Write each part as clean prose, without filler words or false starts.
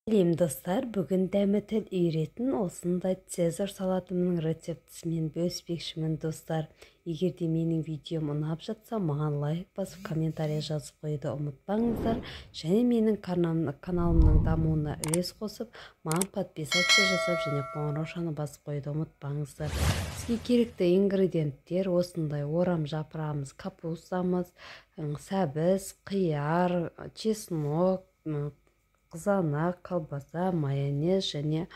Сәлем достар, бүгін дәмі тіл үйретін осындай цезарь салатымның рецептісімен бөліспекшімін достар. Егер де менің видеом ұнап жатса, маған лайк басып, комментария жазып қоюды ұмытпаңыздар. Және менің каналымның дамуына үлес қосып, маған подписация жасап, және қоңыраушаны басып қоюды ұмытпаңыздар. Сізге керекті ингредиенттер осындай: орам жапырағымыз, капустамыз, сәбіз, қияр, чеснок, қызанақ, колбаса, майонез және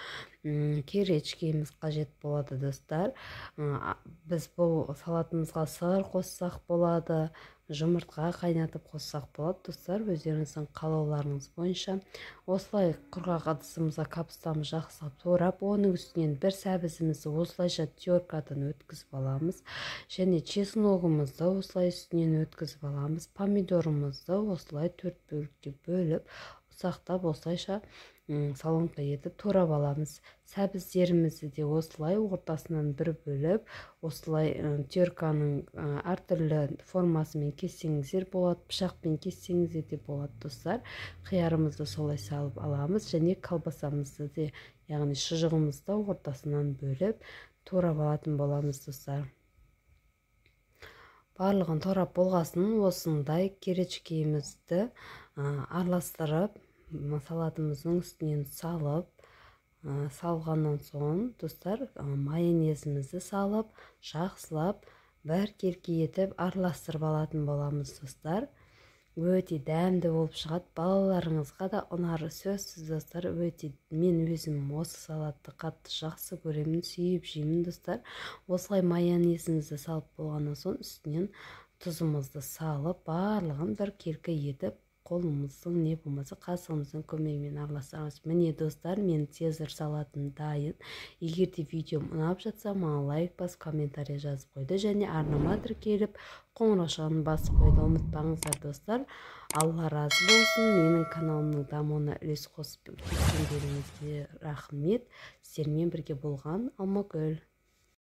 керечкеміз қажет болады достар. Біз бұл салатымызға сыр қоссақ болады, жұмыртқа қайнатып қоссақ болады достар, өздеріңіздің қалауларыңыз бойынша. Осылай құрғақ ыдысымызға капустамызды жақсылап турап, оның үстінен бір сәбізімізді осылайша теркадан өткізіп аламыз, және чесногымызды осылай үстінен өткізіп аламыз. Помидорымызды осылай 4 бөлікке бөліп, ұсақтап осылайша солонка етіп турап аламыз. Сәбіздерімізді де осылай ортасынан бір бөліп, осылай терканың әртүрлі формасымен кессеңіздер болады, пышақпен кессеңіздер де болады достар. Қиярымызды солай салып аламыз, және колбасамызды де, яғни шұжығымызды ортасынан бөліп турап алатын боламыз достар. Барлығын турап болғасын, осындай керечкемізді араластырып, салатымыздың үстінен салғаннан соң достар, майонезімізді салып, жақсылап бір керке етіп араластырып алатын боламыз достар. Өте дәмді болып шығады, балаларыңызға да ұнары сөзсіз достар. Мен өзім осы салатты қатты жақсы көремін, сүйіп жеймін достар. Осылай майонезімізді салып болғаннан соң үстінен тұзымызды салып, барлығын бір керке етіп, қолымыздың не болмаса қасығымыздың көмегімен араластырамыз. Міне достар, мен цезарь салатым дайын. Егер де видеом ұнап жатса, маған лайк басып, комментария жазып қойды, және арнама тіркеліп, қоңыраушаны басып қойды ұмытпаңыздар достар. Алла разы болсын. Менің каналымның дамуына үлес қосып кеткендеріңізге рахмет. Сіздермен бірге болған Алмагүл.